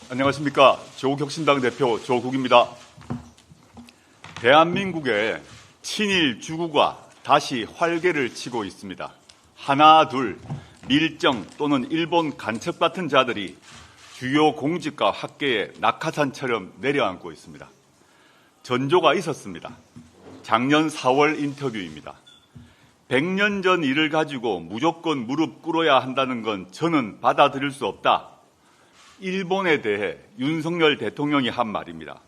안녕하십니까. 조국혁신당 대표 조국입니다. 대한민국의 친일 주구가 다시 활개를 치고 있습니다. 하나, 둘, 밀정 또는 일본 간첩 같은 자들이 주요 공직과 학계에 낙하산처럼 내려앉고 있습니다. 전조가 있었습니다. 작년 4월 인터뷰입니다. 100년 전 일을 가지고 무조건 무릎 꿇어야 한다는 건 저는 받아들일 수 없다. 일본에 대해 윤석열 대통령이 한 말입니다.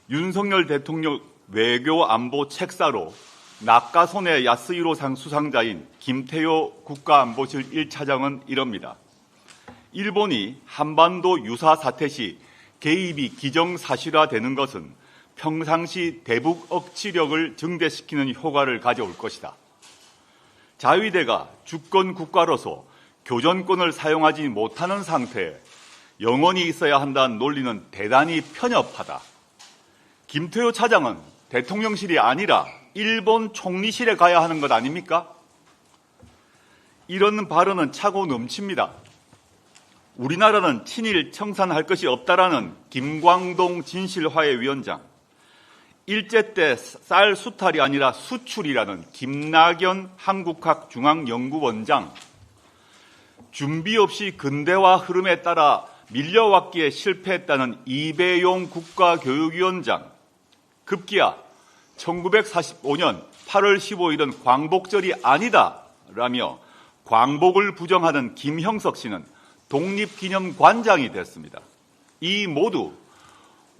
윤석열 대통령 외교안보 책사로 낙가손의 야스히로상 수상자인 김태효 국가안보실 1차장은 이럽니다. 일본이 한반도 유사 사태 시 개입이 기정사실화되는 것은 평상시 대북 억지력을 증대시키는 효과를 가져올 것이다. 자위대가 주권 국가로서 교전권을 사용하지 못하는 상태에 영원히 있어야 한다는 논리는 대단히 편협하다. 김태효 차장은 대통령실이 아니라 일본 총리실에 가야 하는 것 아닙니까? 이런 발언은 차고 넘칩니다. 우리나라는 친일 청산할 것이 없다라는 김광동 진실화해위원장, 일제 때 쌀 수탈이 아니라 수출이라는 김낙연 한국학중앙연구원장, 준비 없이 근대화 흐름에 따라 밀려왔기에 실패했다는 이배용 국가교육위원장, 급기야 1945년 8월 15일은 광복절이 아니다라며 광복을 부정하는 김형석 씨는 독립기념관장이 됐습니다. 이 모두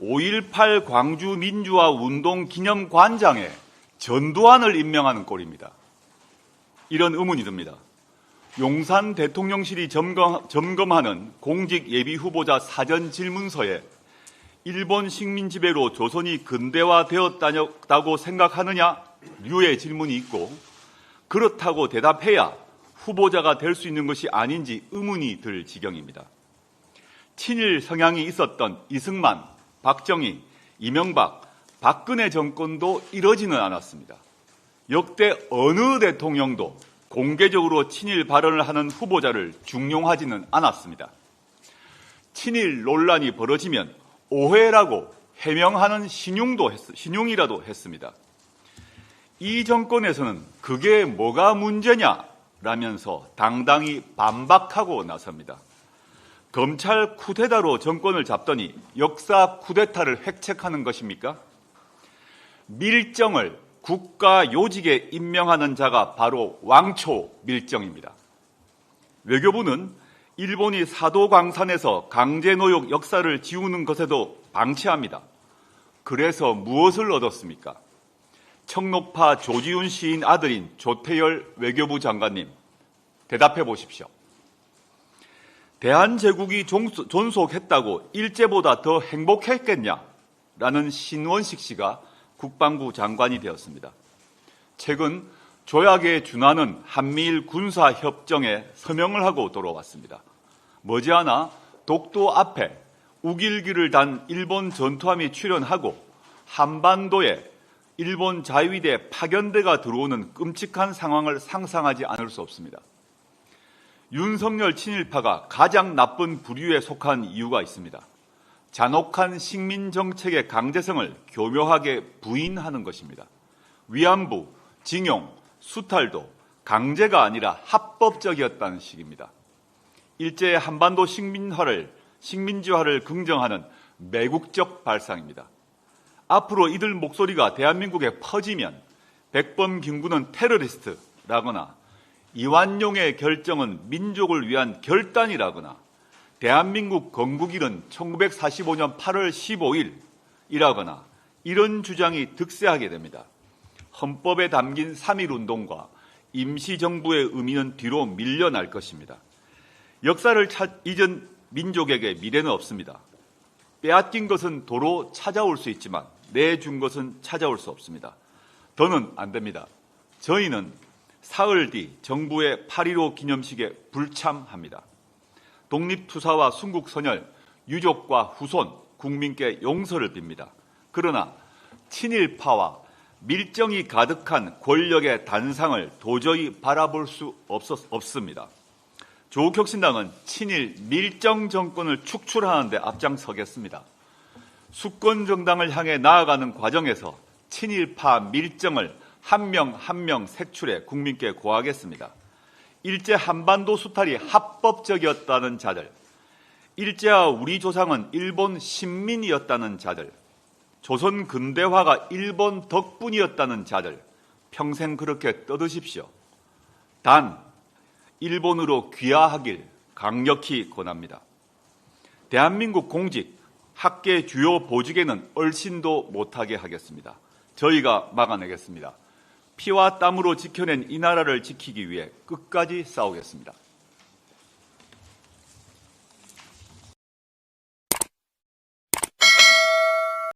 5.18 광주민주화운동기념관장에 전두환을 임명하는 꼴입니다. 이런 의문이 듭니다. 용산 대통령실이 점검하는 공직 예비 후보자 사전 질문서에 일본 식민 지배로 조선이 근대화되었다고 생각하느냐? 류의 질문이 있고, 그렇다고 대답해야 후보자가 될 수 있는 것이 아닌지 의문이 들 지경입니다. 친일 성향이 있었던 이승만, 박정희, 이명박, 박근혜 정권도 이러지는 않았습니다. 역대 어느 대통령도 공개적으로 친일 발언을 하는 후보자를 중용하지는 않았습니다. 친일 논란이 벌어지면 오해라고 해명하는 신용이라도 했습니다. 이 정권에서는 그게 뭐가 문제냐라면서 당당히 반박하고 나섭니다. 검찰 쿠데타로 정권을 잡더니 역사 쿠데타를 획책하는 것입니까? 밀정을 국가 요직에 임명하는 자가 바로 왕초 밀정입니다. 외교부는 일본이 사도광산에서 강제노역 역사를 지우는 것에도 방치합니다. 그래서 무엇을 얻었습니까? 청록파 조지훈 시인 아들인 조태열 외교부 장관님, 대답해 보십시오. 대한제국이 존속했다고 일제보다 더 행복했겠냐라는 신원식 씨가 국방부 장관이 되었습니다. 최근 조약에 준하는 한미일 군사협정에 서명을 하고 돌아왔습니다. 머지않아 독도 앞에 우길기를 단 일본 전투함이 출현하고 한반도에 일본 자위대 파견대가 들어오는 끔찍한 상황을 상상하지 않을 수 없습니다. 윤석열 친일파가 가장 나쁜 부류에 속한 이유가 있습니다. 잔혹한 식민정책의 강제성을 교묘하게 부인하는 것입니다. 위안부, 징용, 수탈도 강제가 아니라 합법적이었다는 식입니다. 일제의 한반도 식민지화를 긍정하는 매국적 발상입니다. 앞으로 이들 목소리가 대한민국에 퍼지면 백범김구는 테러리스트라거나 이완용의 결정은 민족을 위한 결단이라거나 대한민국 건국일은 1945년 8월 15일이라거나 이런 주장이 득세하게 됩니다. 헌법에 담긴 3.1운동과 임시정부의 의미는 뒤로 밀려날 것입니다. 역사를 잊은 민족에게 미래는 없습니다. 빼앗긴 것은 도로 찾아올 수 있지만 내준 것은 찾아올 수 없습니다. 더는 안 됩니다. 저희는 사흘 뒤 정부의 8.15 기념식에 불참합니다. 독립투사와 순국선열, 유족과 후손, 국민께 용서를 빕니다. 그러나 친일파와 밀정이 가득한 권력의 단상을 도저히 바라볼 수 없습니다. 조국혁신당은 친일 밀정 정권을 축출하는 데 앞장서겠습니다. 수권 정당을 향해 나아가는 과정에서 친일파 밀정을 한 명 한 명 색출해 국민께 고하겠습니다. 일제 한반도 수탈이 합법적이었다는 자들, 일제와 우리 조상은 일본 식민이었다는 자들, 조선 근대화가 일본 덕분이었다는 자들, 평생 그렇게 떠드십시오. 단 일본으로 귀화하길 강력히 권합니다. 대한민국 공직, 학계 주요 보직에는 얼씬도 못하게 하겠습니다. 저희가 막아내겠습니다. 피와 땀으로 지켜낸 이 나라를 지키기 위해 끝까지 싸우겠습니다.